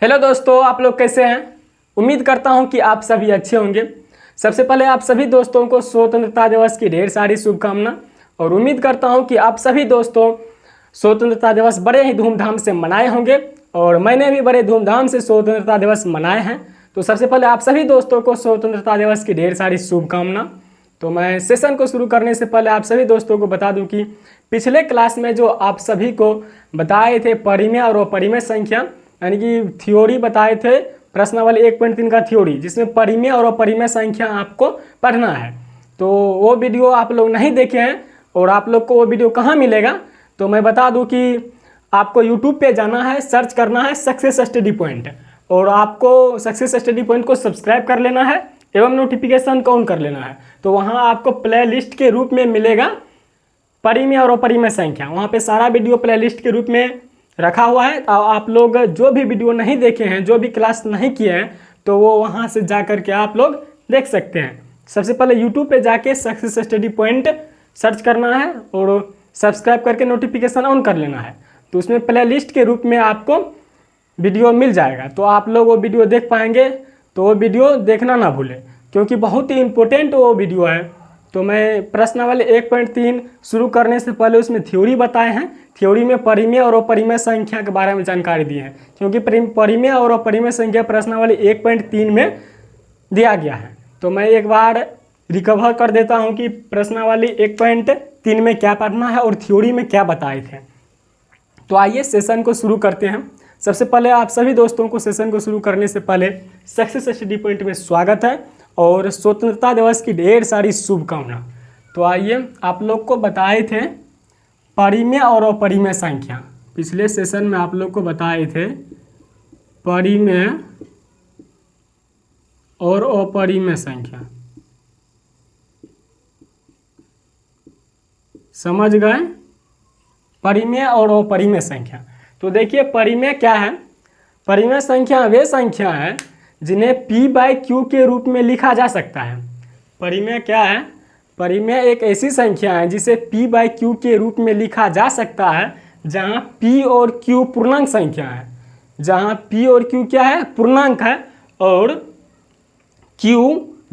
Hello दोस्तों, आप लोग कैसे हैं। उम्मीद करता हूं कि आप सभी अच्छे होंगे। सबसे पहले आप सभी दोस्तों को स्वतंत्रता दिवस की ढेर सारी शुभकामना और उम्मीद करता हूं कि आप सभी दोस्तों स्वतंत्रता दिवस बड़े ही धूमधाम से मनाए होंगे और मैंने भी बड़े धूमधाम से स्वतंत्रता दिवस मनाए हैं। तो सबसे पहले आप सभी दोस्तों को स्वतंत्रता दिवस की ढेर सारी शुभकामना। तो मैं सेशन को शुरू करने से पहले आप सभी दोस्तों को बता दूं कि पिछले क्लास में जो आप सभी को बताए थे परिमेय और अपरिमेय संख्या यानी कि थ्योरी बताए थे, प्रश्नावली 1.3 का थ्योरी, जिसमें परिमेय और अपरिमेय संख्या आपको पढ़ना है। तो वो वीडियो आप लोग नहीं देखे हैं और आप लोग को वो वीडियो कहाँ मिलेगा, तो मैं बता दूं कि आपको यूट्यूब पे जाना है, सर्च करना है सक्सेस स्टडी पॉइंट और आपको सक्सेस स्टडी पॉइंट को सब्सक्राइब कर लेना है एवं नोटिफिकेशन को ऑन कर लेना है। तो वहाँ आपको प्ले लिस्ट के रूप में मिलेगा परिमेय और अपरिमेय संख्या। वहाँ पे सारा वीडियो प्ले लिस्ट के रूप में रखा हुआ है। आप लोग जो भी वीडियो नहीं देखे हैं, जो भी क्लास नहीं किए हैं, तो वो वहाँ से जा कर के आप लोग देख सकते हैं। सबसे पहले यूट्यूब पे जाके सक्सेस स्टडी पॉइंट सर्च करना है और सब्सक्राइब करके नोटिफिकेशन ऑन कर लेना है। तो उसमें प्ले लिस्ट के रूप में आपको वीडियो मिल जाएगा, तो आप लोग वो वीडियो देख पाएंगे। तो वो वीडियो देखना ना भूलें क्योंकि बहुत ही इम्पोर्टेंट वो वीडियो है। तो मैं प्रश्नावली 1.3 शुरू करने से पहले उसमें थ्योरी बताए हैं। थ्योरी में परिमेय और अपरिमेय संख्या के बारे में जानकारी दी है क्योंकि परिमेय और अपरिमेय संख्या प्रश्नावली 1.3 में दिया गया है। तो मैं एक बार रिकवर कर देता हूं कि प्रश्नावली 1.3 में क्या पढ़ना है और थ्योरी में क्या बताए थे। तो आइए सेशन को शुरू करते हैं। सबसे पहले आप सभी दोस्तों को सेशन को शुरू करने से पहले सक्सेस स्टडी पॉइंट में स्वागत है और स्वतंत्रता दिवस की ढेर सारी शुभकामना। तो आइए, आप लोग को बताए थे परिमेय और अपरिमेय संख्या। पिछले सेशन में आप लोग को बताए थे परिमेय और अपरिमेय संख्या, समझ गए। परिमेय और अपरिमेय संख्या। तो देखिए परिमेय क्या है। परिमेय संख्या वे संख्या है जिन्हें p/q के रूप में लिखा जा सकता है। परिमेय क्या है? परिमेय एक ऐसी संख्या है जिसे p/q के रूप में लिखा जा सकता है जहां p और q पूर्णांक संख्या है। जहां p और q क्या है? पूर्णांक है और q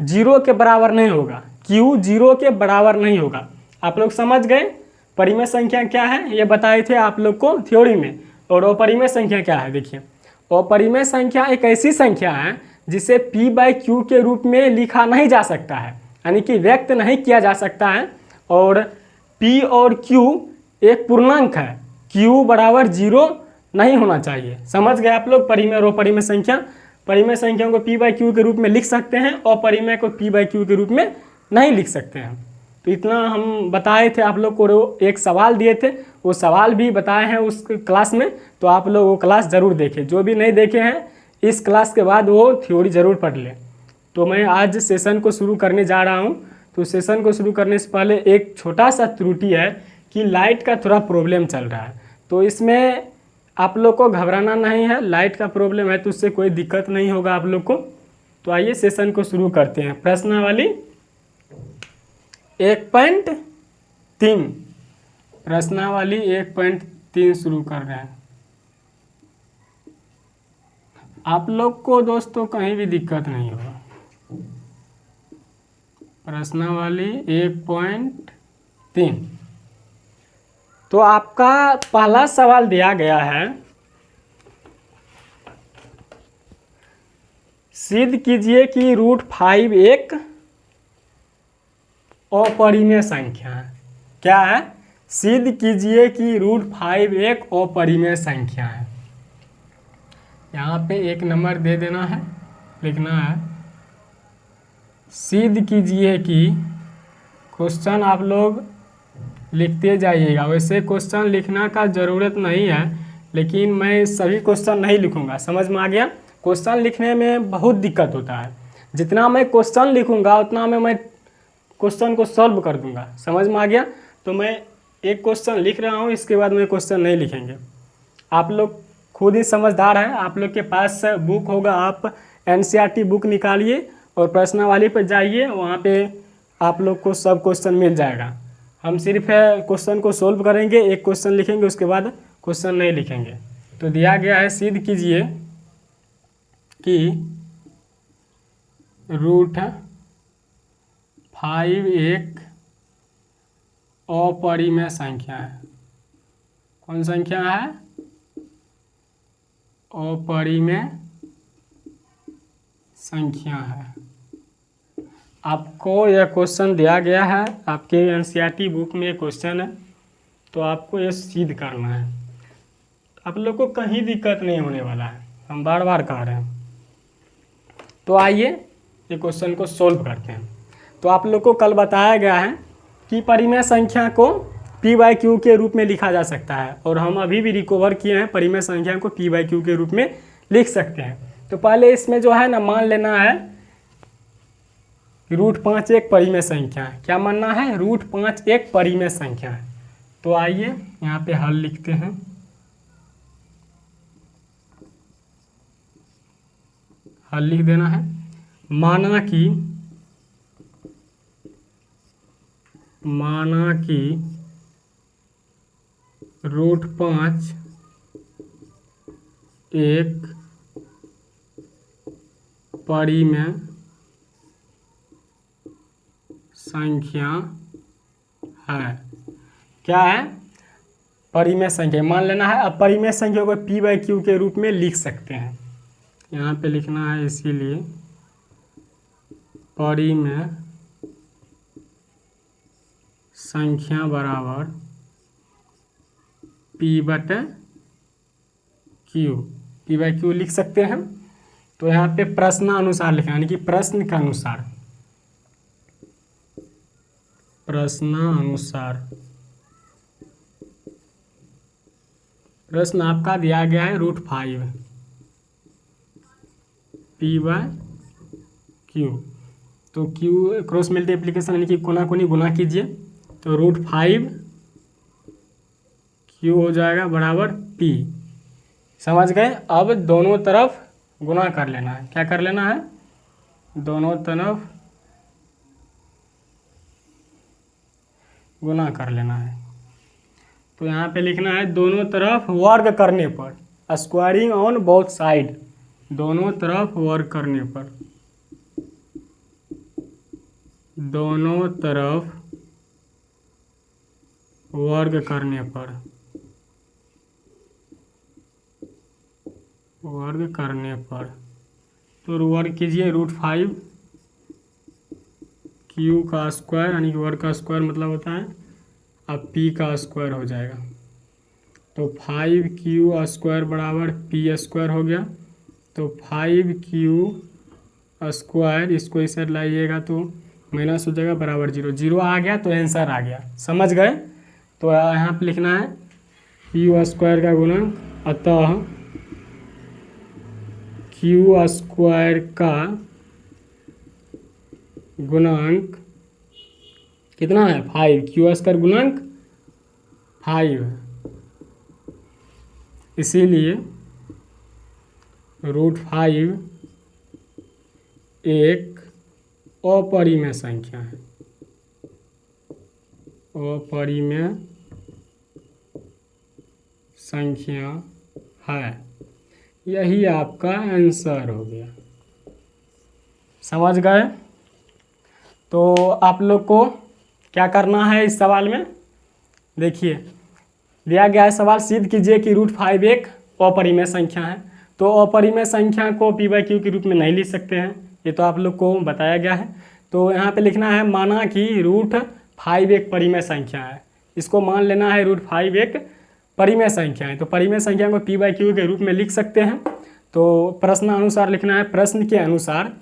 0 के बराबर नहीं होगा। q 0 के बराबर नहीं होगा। आप लोग समझ गए परिमेय संख्या क्या है, ये बताए थे आप लोग को थ्योरी में। और अपरिमेय संख्या क्या है, देखिए अपरिमेय संख्या एक ऐसी संख्या है जिसे p/q के रूप में लिखा नहीं जा सकता है, यानी कि व्यक्त नहीं किया जा सकता है। और p और q एक पूर्णांक है, q बराबर 0 नहीं होना चाहिए। समझ गए आप लोग परिमेय और अपरिमेय संख्या। परिमेय संख्या को p/q के रूप में लिख सकते हैं और अपरिमेय को p/q के रूप में नहीं लिख सकते हैं। तो इतना हम बताए थे आप लोग को। एक सवाल दिए थे, वो सवाल भी बताए हैं उस क्लास में, तो आप लोग वो क्लास ज़रूर देखें। जो भी नहीं देखे हैं इस क्लास के बाद वो थ्योरी ज़रूर पढ़ लें। तो मैं आज सेशन को शुरू करने जा रहा हूँ। तो सेशन को शुरू करने से पहले एक छोटा सा त्रुटि है कि लाइट का थोड़ा प्रॉब्लम चल रहा है। तो इसमें आप लोग को घबराना नहीं है, लाइट का प्रॉब्लम है तो उससे कोई दिक्कत नहीं होगा आप लोग को। तो आइए सेशन को शुरू करते हैं। प्रश्नावली 1.3 प्रश्नावली 1.3 शुरू कर रहे हैं। आप लोग को दोस्तों कहीं भी दिक्कत नहीं होगा। प्रश्नावली 1.3। तो आपका पहला सवाल दिया गया है, सिद्ध कीजिए कि √5 एक अपरिमेय संख्या है। क्या है? सिद्ध कीजिए कि √5 एक अपरिमेय संख्या है। यहाँ पे एक नंबर दे देना है, लिखना है सिद्ध कीजिए कि, क्वेश्चन आप लोग लिखते जाइएगा। वैसे क्वेश्चन लिखना का ज़रूरत नहीं है, लेकिन मैं सभी क्वेश्चन नहीं लिखूंगा। समझ में आ गया? क्वेश्चन लिखने में बहुत दिक्कत होता है। जितना मैं क्वेश्चन लिखूंगा उतना मैं क्वेश्चन को सॉल्व कर दूंगा। समझ में आ गया? तो मैं एक क्वेश्चन लिख रहा हूँ, इसके बाद मैं क्वेश्चन नहीं लिखेंगे। आप लोग खुद ही समझदार हैं, आप लोग के पास बुक होगा, आप NCERT बुक निकालिए और प्रश्नावली पर जाइए, वहाँ पे आप लोग को सब क्वेश्चन मिल जाएगा। हम सिर्फ क्वेश्चन को सोल्व करेंगे, एक क्वेश्चन लिखेंगे, उसके बाद क्वेश्चन नहीं लिखेंगे। तो दिया गया है सिद्ध कीजिए कि रूट 5 एक अपरिमेय संख्या है। कौन संख्या है? अपरिमेय संख्या है। आपको यह क्वेश्चन दिया गया है, आपके एनसीईआरटी बुक में क्वेश्चन है, तो आपको ये सिद्ध करना है। आप लोग को कहीं दिक्कत नहीं होने वाला है, हम बार बार कह रहे हैं। तो आइए ये क्वेश्चन को सोल्व करते हैं। तो आप लोग को कल बताया गया है कि परिमेय संख्या को p/q के रूप में लिखा जा सकता है, और हम अभी भी रिकवर किए हैं परिमेय संख्या को p/q के रूप में लिख सकते हैं। तो पहले इसमें जो है ना मान लेना है रूट 5 एक परिमेय संख्या है। क्या मानना है? रूट 5 एक परिमेय संख्या है। तो आइए यहाँ पे हल लिखते हैं। हल लिख देना है। माना कि रूट 5 एक परिमेय संख्या है। क्या है? परिमेय संख्या मान लेना है। अब परिमेय संख्या को p/q के रूप में लिख सकते हैं। यहाँ पे लिखना है, इसीलिए परिमेय संख्या बराबर p/q लिख सकते हैं। तो यहाँ पे प्रश्नानुसार लिखना, यानी कि प्रश्न के अनुसार, प्रश्न आपका दिया गया है रूट 5 p/q। तो q क्रॉस मल्टीप्लिकेशन यानी कि कोना कोनी गुना कीजिए, तो रूट 5 q हो जाएगा बराबर p। समझ गए? अब दोनों तरफ गुना कर लेना है। क्या कर लेना है? दोनों तरफ गुना कर लेना है। तो यहाँ पे लिखना है दोनों तरफ वर्ग करने पर, स्क्वायरिंग ऑन बोथ साइड, दोनों तरफ वर्ग करने पर, दोनों तरफ वर्ग करने पर, वर्ग करने पर, तो वर्ग कीजिए रूट 5 q का स्क्वायर, यानी कि वर्ग का स्क्वायर मतलब होता है अब p का स्क्वायर हो जाएगा। तो 5q स्क्वायर बराबर p स्क्वायर हो गया। तो 5q स्क्वायर, इसको इस साइड लाइएगा तो माइनस हो जाएगा, बराबर 0। 0 आ गया तो आंसर आ गया। समझ गए? तो यहाँ पे लिखना है q स्क्वायर का गुणन, अतः q स्क्वायर का गुणांक कितना है? 5। q स्क्वायर गुणांक 5, इसीलिए रूट 5 एक अपरिमेय संख्या है। अपरिमेय संख्या है। यही आपका आंसर हो गया। समझ गए? तो आप लोग को क्या करना है इस सवाल में? देखिए दिया गया है सवाल, सिद्ध कीजिए कि रूट 5 एक अपरिमेय संख्या है। तो अपरिमेय संख्या को p/q के रूप में नहीं लिख सकते हैं, ये तो आप लोग को बताया गया है। तो यहाँ पे लिखना है माना कि रूट 5 एक परिमेय संख्या है। इसको मान लेना है रूट 5 एक परिमेय संख्या है। तो परिमेय संख्या को p/q के रूप में लिख सकते हैं। तो प्रश्न अनुसार लिखना है, प्रश्न के अनुसार,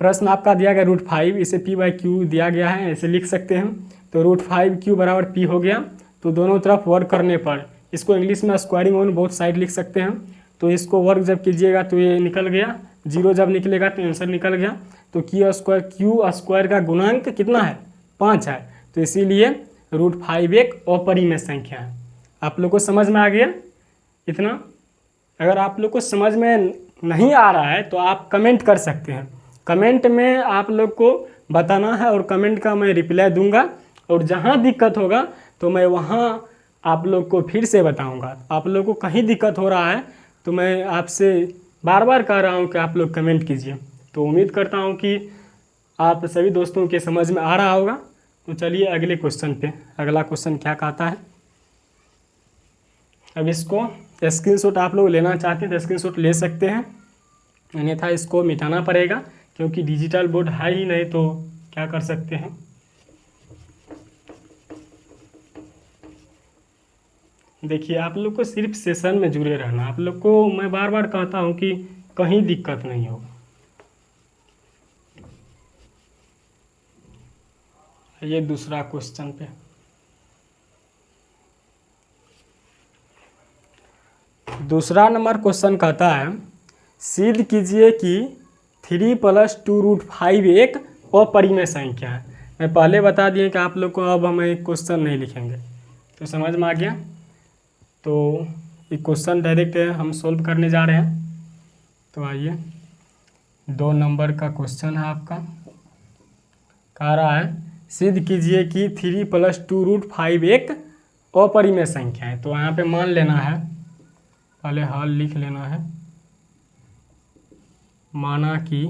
प्रश्न आपका दिया गया रूट 5, इसे p/q दिया गया है, ऐसे लिख सकते हैं। तो रूट 5q बराबर p हो गया। तो दोनों तरफ वर्ग करने पर, इसको इंग्लिश में स्क्वायरिंग ऑन बोथ साइड लिख सकते हैं। तो इसको वर्ग जब कीजिएगा तो ये निकल गया, 0 जब निकलेगा तो आंसर निकल गया। तो q स्क्वायर का गुणांक कितना है? 5 है। तो इसीलिए रूट 5 एक अपरिमेय संख्या है। आप लोग को समझ में आ गया इतना? अगर आप लोग को समझ में नहीं आ रहा है तो आप कमेंट कर सकते हैं। कमेंट में आप लोग को बताना है और कमेंट का मैं रिप्लाई दूंगा, और जहाँ दिक्कत होगा तो मैं वहाँ आप लोग को फिर से बताऊंगा। आप लोग को कहीं दिक्कत हो रहा है तो मैं आपसे बार बार कह रहा हूँ कि आप लोग कमेंट कीजिए। तो उम्मीद करता हूँ कि आप सभी दोस्तों के समझ में आ रहा होगा। तो चलिए अगले क्वेश्चन पे। अगला क्वेश्चन क्या कहता है। अब इसको स्क्रीनशॉट आप लोग लेना चाहते हैं तो स्क्रीनशॉट ले सकते हैं, अन्यथा इसको मिटाना पड़ेगा क्योंकि डिजिटल बोर्ड है ही नहीं, तो क्या कर सकते हैं। देखिए, आप लोग को सिर्फ सेशन में जुड़े रहना। आप लोग को मैं बार बार कहता हूँ कि कहीं दिक्कत नहीं हो। ये दूसरा क्वेश्चन पे। दूसरा नंबर क्वेश्चन कहता है, सिद्ध कीजिए कि 3 + 2√5 एक अपरिमेय संख्या है। मैं पहले बता दिए कि आप लोग को अब हम एक क्वेश्चन नहीं लिखेंगे, तो समझ में आ गया। तो ये क्वेश्चन डायरेक्ट हम सोल्व करने जा रहे हैं। तो आइए, 2 नंबर का क्वेश्चन है आपका। कह रहा है, सिद्ध कीजिए कि 3 + 2√5 एक अपरिमेय संख्या है। तो यहाँ पे मान लेना है, पहले हल लिख लेना है। माना कि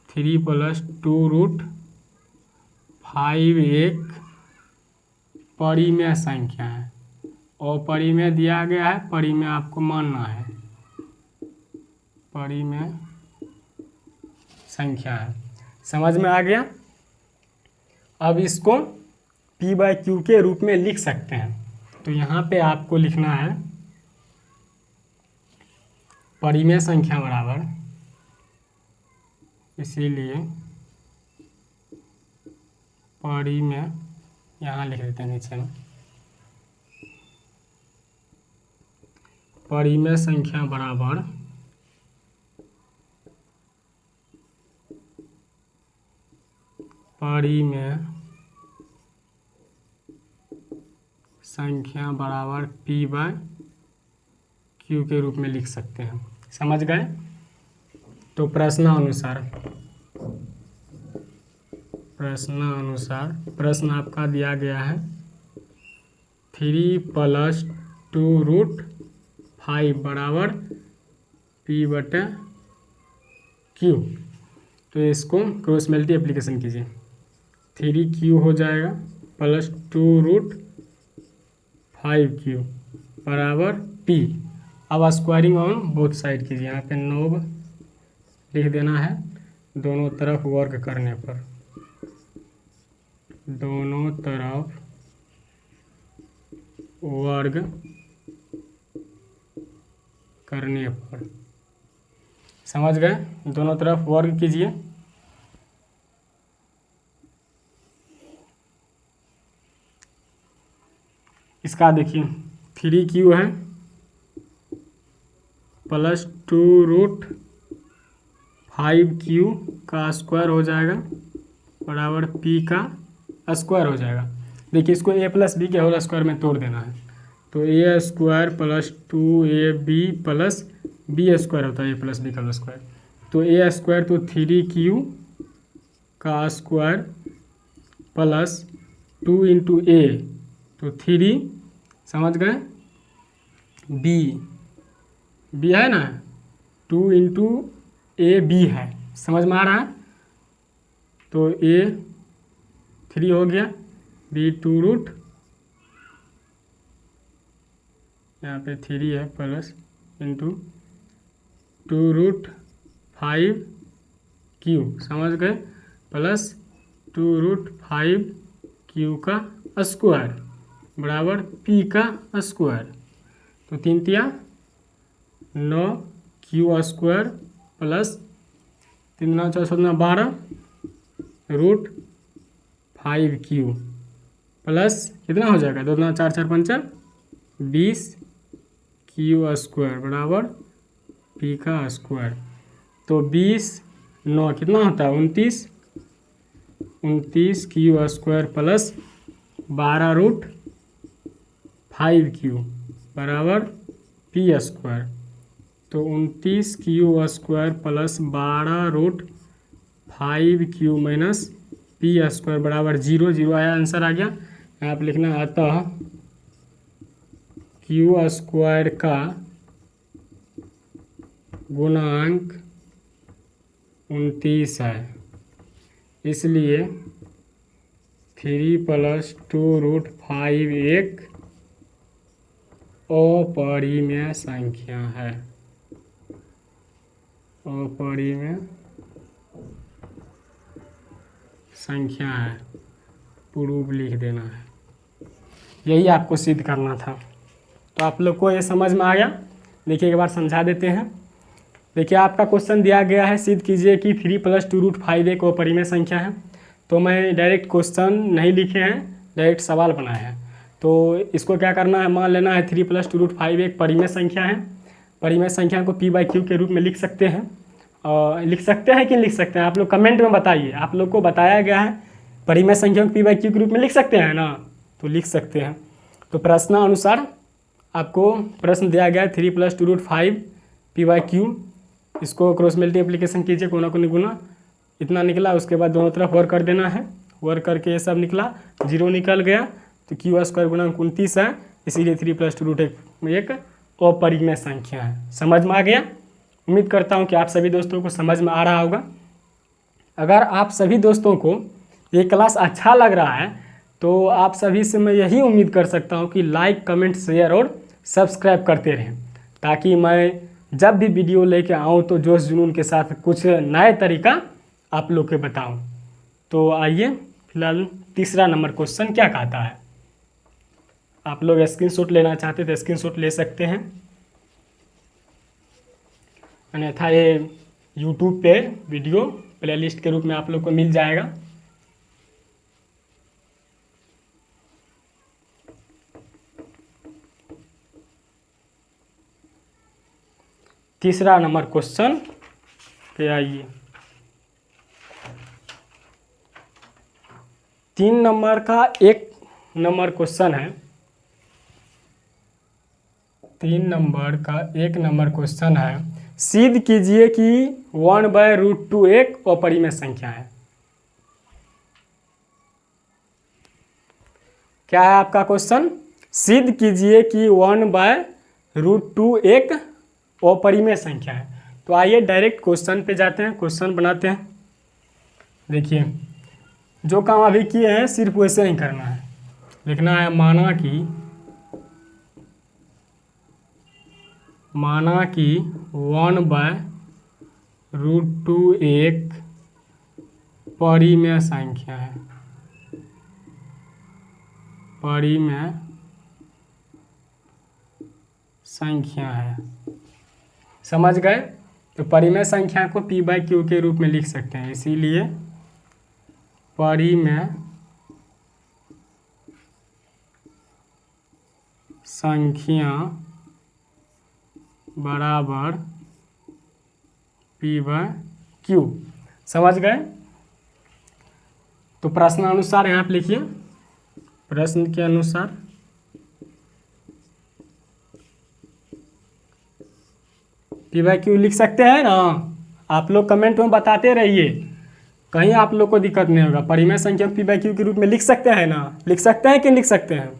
3 + 2√5 एक परिमेय संख्या है। अपरिमेय दिया गया है, परिमेय आपको मानना है। परिमेय संख्या है, समझ में आ गया। अब इसको P/Q के रूप में लिख सकते हैं। तो यहाँ पे आपको लिखना है परिमेय संख्या बराबर, इसीलिए परिमेय यहाँ लिख देते हैं नीचे में। परिमेय संख्या बराबर परिमेय संख्या बराबर P/Q के रूप में लिख सकते हैं। समझ गए। तो प्रश्नानुसार प्रश्न आपका दिया गया है 3 + 2√5 बराबर P/Q। तो इसको क्रॉस मल्टीप्लिकेशन कीजिए। 3Q हो जाएगा + 2√5Q बराबर P। अब स्क्वायरिंग ऑन बोथ साइड कीजिए। यहाँ पे 9 लिख देना है दोनों तरफ वर्ग करने पर। दोनों तरफ वर्ग करने पर, समझ गए। दोनों तरफ वर्ग कीजिए। इसका देखिए 3Q है + 2√5Q का स्क्वायर हो जाएगा बराबर P का स्क्वायर हो जाएगा। देखिए, इसको A + B के होल स्क्वायर में तोड़ देना है। तो A² + 2AB + B स्क्वायर होता है A + B का स्क्वायर। तो A² तो 3Q का स्क्वायर प्लस 2 × A तो 3, समझ गए। B है ना, 2 × AB है, समझ में आ रहा है। तो A 3 हो गया, B 2√, यहाँ पे 3 है प्लस × 2√5Q, समझ गए, प्लस 2√5Q का स्क्वायर बराबर P का स्क्वायर। तो 3 × 9 Q² प्लस 3 × 9 = 12 √5Q प्लस कितना हो जाएगा 2 × 4 = 4 × 5 = 20Q² बराबर P का स्क्वायर। तो 20 9 कितना होता है 29Q² प्लस 12√5Q बराबर P स्क्वायर। तो 29Q² plus 12√5Q minus P square बराबर 0 आया, आंसर आ गया। यहाँ पर लिखना है अतः क्यू स्क्वायर का गुणांक 29 है, इसलिए 3 + 2√5 एक अपरिमेय संख्या है। अपरिमेय संख्या है, प्रूफ लिख देना है। यही आपको सिद्ध करना था। तो आप लोग को ये समझ में आ गया। देखिए एक बार समझा देते हैं। देखिए आपका क्वेश्चन दिया गया है, सिद्ध कीजिए कि 3 + 2√5 एक अपरिमेय संख्या है। तो मैं डायरेक्ट क्वेश्चन नहीं लिखे हैं, डायरेक्ट सवाल बनाए हैं। तो इसको क्या करना है, मान लेना है 3 + 2√5 एक परिमेय संख्या है। परिमेय संख्या को p/q के रूप में लिख सकते हैं। लिख सकते हैं कि लिख सकते हैं, आप लोग कमेंट में बताइए। आप लोग को बताया गया है परिमेय संख्या को p/q के रूप में लिख सकते हैं ना, तो लिख सकते हैं। तो प्रश्नानुसार आपको प्रश्न दिया गया है 3 + 2√5 p/q। इसको क्रॉस मल्टीप्लिकेशन कीजिए, कोना को गुना, इतना निकला। उसके बाद दोनों तरफ वर्क कर देना है। वर्क करके ये सब निकला, 0 निकल गया। तो क्यू स्क्वायर गुणांक 29 है, इसीलिए 3 + 2√5 एक अपरिमेय संख्या है। समझ में आ गया। उम्मीद करता हूँ कि आप सभी दोस्तों को समझ में आ रहा होगा। अगर आप सभी दोस्तों को ये क्लास अच्छा लग रहा है तो आप सभी से मैं यही उम्मीद कर सकता हूँ कि लाइक, कमेंट, शेयर और सब्सक्राइब करते रहें, ताकि मैं जब भी वीडियो लेके आऊँ तो जोश जुनून के साथ कुछ नए तरीका आप लोग के बताऊँ। तो आइए फिलहाल तीसरा नंबर क्वेश्चन क्या कहता है। आप लोग स्क्रीनशॉट लेना चाहते तो स्क्रीनशॉट ले सकते हैं, अन्यथा ये यूट्यूब पे वीडियो प्लेलिस्ट के रूप में आप लोग को मिल जाएगा। तीसरा नंबर क्वेश्चन पे आइए। 3 नंबर का 1 नंबर क्वेश्चन है। 3 नंबर का 1 नंबर क्वेश्चन है। सिद्ध कीजिए कि 1/√2 एक अपरिमेय संख्या है। क्या है आपका क्वेश्चन? सिद्ध कीजिए कि 1/√2 एक अपरिमेय संख्या है। तो आइए डायरेक्ट क्वेश्चन पे जाते हैं, क्वेश्चन बनाते हैं। देखिए जो काम अभी किए हैं सिर्फ वैसे नहीं करना है, लिखना है माना कि 1/√2 एक परिमेय संख्या है। परिमेय संख्या है। समझ गए? तो परिमेय संख्या को p/q के रूप में लिख सकते हैं, इसीलिए परिमेय संख्या बराबर p/q। समझ गए? तो प्रश्नानुसार यहाँ पे लिखिए, प्रश्न के अनुसार p/q लिख सकते हैं ना। आप लोग कमेंट में बताते रहिए, कहीं आप लोग को दिक्कत नहीं होगा। परिमेय संख्या p/q के रूप में लिख सकते हैं ना, लिख सकते हैं कि लिख सकते हैं?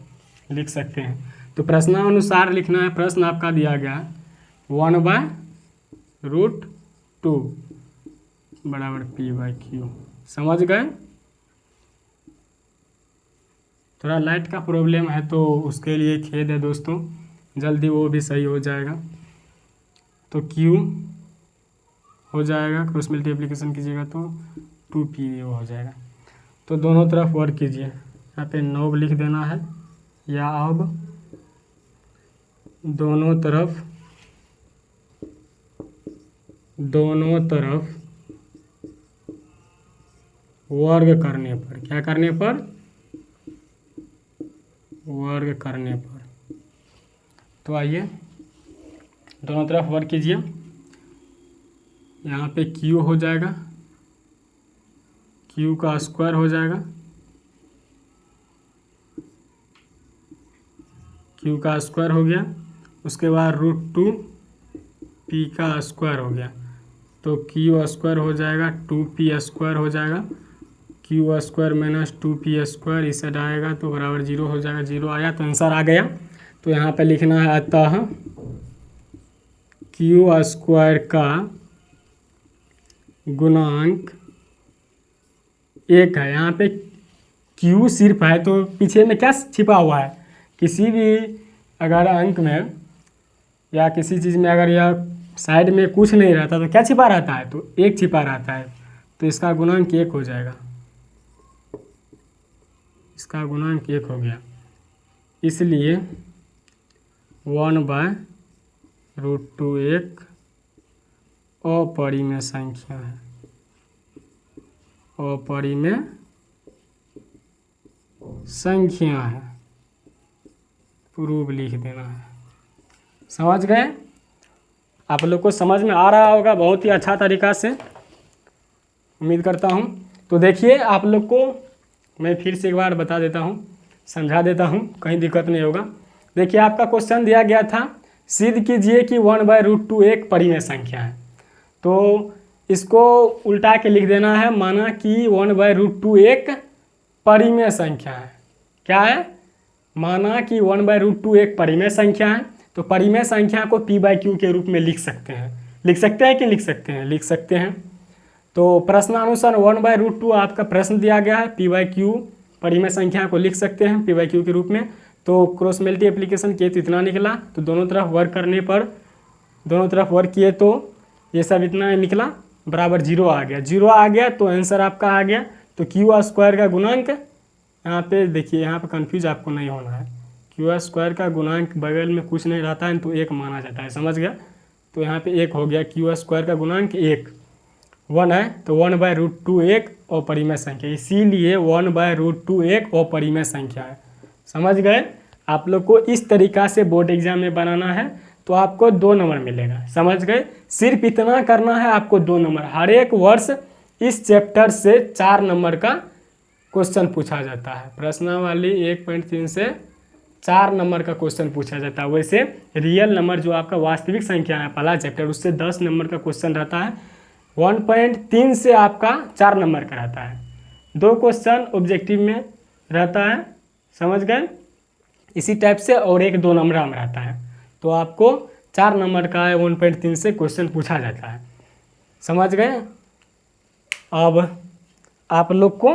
लिख सकते हैं। तो प्रश्नानुसार लिखना है। प्रश्न आपका दिया गया 1/√2 बराबर p/q। समझ गए? थोड़ा लाइट का प्रॉब्लम है तो उसके लिए खेद है दोस्तों, जल्दी वो भी सही हो जाएगा। तो q हो जाएगा, क्रॉस मल्टीप्लिकेशन कीजिएगा तो 2p हो जाएगा। तो दोनों तरफ वर्क कीजिए। यहाँ पे 9 लिख देना है, या अब दोनों तरफ वर्ग करने पर, क्या करने पर? वर्ग करने पर। तो आइए दोनों तरफ वर्क कीजिए। यहाँ पे q हो जाएगा, q का स्क्वायर हो जाएगा, q का स्क्वायर हो गया। उसके बाद √2 p का स्क्वायर हो गया। तो q स्क्वायर हो जाएगा, 2p स्क्वायर हो जाएगा। q square minus 2p square, इस साइड आएगा तो बराबर 0 हो जाएगा। 0 आया तो आंसर आ गया। तो यहाँ पे लिखना है अतः क्यू स्क्वायर का गुणांक 1 है। यहाँ पे क्यू सिर्फ है तो पीछे में क्या छिपा हुआ है, किसी भी अगर अंक में या किसी चीज़ में अगर यह साइड में कुछ नहीं रहता तो क्या छिपा रहता है, तो 1 छिपा रहता है, तो इसका गुणांक 1 हो जाएगा, इसका गुणांक 1 हो गया। इसलिए 1/√2 एक अपरिमेय संख्या है, अपरिमेय संख्या है, प्रूफ लिख देना है। समझ गए? आप लोग को समझ में आ रहा होगा बहुत ही अच्छा तरीका से, उम्मीद करता हूँ। तो देखिए आप लोग को मैं फिर से एक बार बता देता हूँ, समझा देता हूँ, कहीं दिक्कत नहीं होगा। देखिए आपका क्वेश्चन दिया गया था, सिद्ध कीजिए कि 1/√2 एक परिमेय संख्या है। तो इसको उल्टा के लिख देना है, माना कि 1/√2 एक परिमेय संख्या है। क्या है? माना कि 1/√2 एक परिमेय संख्या है। तो परिमेय संख्या को p/q के रूप में लिख सकते हैं। लिख सकते हैं कि लिख सकते हैं? लिख सकते हैं। तो प्रश्नानुसार 1/√2 आपका प्रश्न दिया गया है, p/q परिमेय संख्या को लिख सकते हैं p/q के रूप में। तो क्रॉस मल्टीप्लिकेशन किए तो इतना निकला, तो दोनों तरफ वर्क करने पर, दोनों तरफ वर्क किए तो ये सब इतना निकला, बराबर 0 आ गया। 0 आ गया तो आंसर आपका आ गया। तो क्यू स्क्वायर का गुणांक, यहाँ पे देखिए, यहाँ पे कंफ्यूज आपको नहीं होना है, क्यू स्क्वायर का गुणांक बगल में कुछ नहीं रहता है तो 1 माना जाता है। समझ गया? तो यहाँ पे 1 हो गया, क्यू स्क्वायर का गुणांक 1 है, तो 1/√2 एक अपरिमेय संख्या, इसीलिए 1/√2 एक अपरिमेय संख्या है। समझ गए? आप लोग को इस तरीका से बोर्ड एग्जाम में बनाना है तो आपको 2 नंबर मिलेगा। समझ गए? सिर्फ इतना करना है आपको, 2 नंबर। हर एक वर्ष इस चैप्टर से 4 नंबर का क्वेश्चन पूछा जाता है। प्रश्नावली 1.3 से 4 नंबर का क्वेश्चन पूछा जाता है। वैसे रियल नंबर जो आपका वास्तविक संख्या है पहला चैप्टर, उससे 10 नंबर का क्वेश्चन रहता है। 1.3 से आपका 4 नंबर का रहता है। 2 क्वेश्चन ऑब्जेक्टिव में रहता है। समझ गए? इसी टाइप से और एक 2 नंबर में रहता है। तो आपको 4 नंबर का 1.3 से क्वेश्चन पूछा जाता है। समझ गए? अब आप लोग को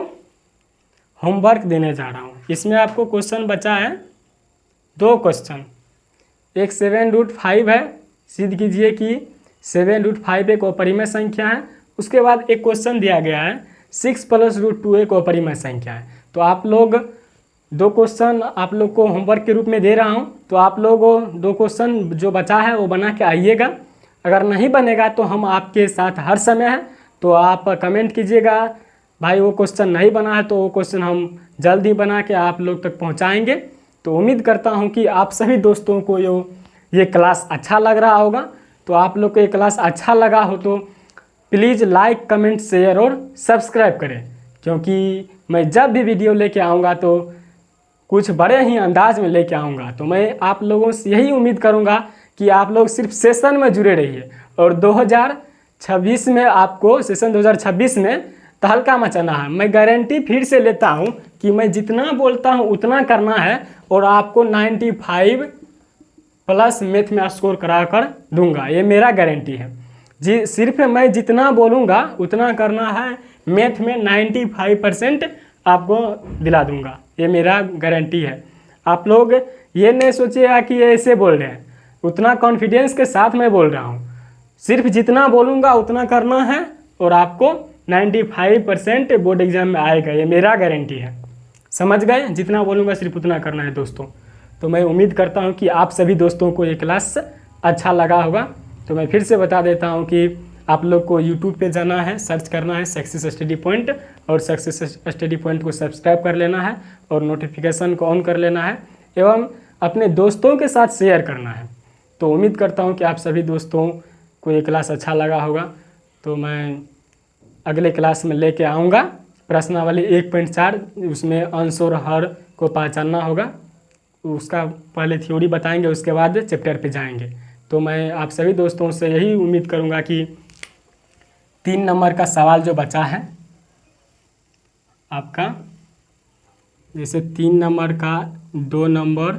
होमवर्क देने जा रहा हूँ। इसमें आपको क्वेश्चन बचा है 2 क्वेश्चन। एक 7√5 है, सिद्ध कीजिए कि 7√5 एक अपरिमेय संख्या है। उसके बाद एक क्वेश्चन दिया गया है 6 + √2 एक अपरिमेय संख्या है। तो आप लोग 2 क्वेश्चन आप लोग को होमवर्क के रूप में दे रहा हूँ। तो आप लोग 2 क्वेश्चन जो बचा है वो बना के आइएगा। अगर नहीं बनेगा तो हम आपके साथ हर समय हैं, तो आप कमेंट कीजिएगा भाई वो क्वेश्चन नहीं बना है, तो वो क्वेश्चन हम जल्द ही बना के आप लोग तक पहुँचाएँगे। तो उम्मीद करता हूँ कि आप सभी दोस्तों को ये क्लास अच्छा लग रहा होगा। तो आप लोग को ये क्लास अच्छा लगा हो तो प्लीज़ लाइक, कमेंट, शेयर और सब्सक्राइब करें, क्योंकि मैं जब भी वीडियो लेके आऊँगा तो कुछ बड़े ही अंदाज में लेके आऊँगा। तो मैं आप लोगों से यही उम्मीद करूँगा कि आप लोग सिर्फ सेशन में जुड़े रहिए और 2026 में आपको सेशन 2026 में तहलका मचाना है। मैं गारंटी फिर से लेता हूँ कि मैं जितना बोलता हूँ उतना करना है और आपको 95+ मैथ में स्कोर करा कर दूंगा, ये मेरा गारंटी है जी। सिर्फ मैं जितना बोलूँगा उतना करना है, मैथ में 95% आपको दिला दूंगा, ये मेरा गारंटी है। आप लोग ये नहीं सोचिएगा कि ये ऐसे बोल रहे हैं, उतना कॉन्फिडेंस के साथ मैं बोल रहा हूँ। सिर्फ जितना बोलूँगा उतना करना है और आपको 95% बोर्ड एग्जाम में आएगा, ये मेरा गारंटी है। समझ गए? जितना बोलूँगा सिर्फ उतना करना है दोस्तों। तो मैं उम्मीद करता हूँ कि आप सभी दोस्तों को ये क्लास अच्छा लगा होगा। तो मैं फिर से बता देता हूँ कि आप लोग को YouTube पे जाना है, सर्च करना है सक्सेस स्टडी पॉइंट, और सक्सेस स्टडी पॉइंट को सब्सक्राइब कर लेना है और नोटिफिकेशन को ऑन कर लेना है एवं अपने दोस्तों के साथ शेयर करना है। तो उम्मीद करता हूँ कि आप सभी दोस्तों को ये क्लास अच्छा लगा होगा। तो मैं अगले क्लास में लेके आऊँगा प्रश्नावली 1.4, उसमें अंश और हर को पहचानना होगा। उसका पहले थ्योरी बताएंगे, उसके बाद चैप्टर पे जाएंगे। तो मैं आप सभी दोस्तों से यही उम्मीद करूँगा कि 3 नंबर का सवाल जो बचा है आपका, जैसे 3 नंबर का 2 नंबर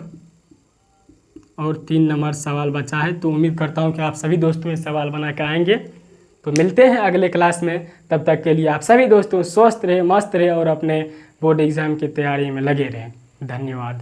और 3 नंबर सवाल बचा है। तो उम्मीद करता हूँ कि आप सभी दोस्तों ये सवाल बना के आएंगे। तो मिलते हैं अगले क्लास में, तब तक के लिए आप सभी दोस्तों स्वस्थ रहे, मस्त रहे और अपने बोर्ड एग्ज़ाम की तैयारी में लगे रहें। धन्यवाद।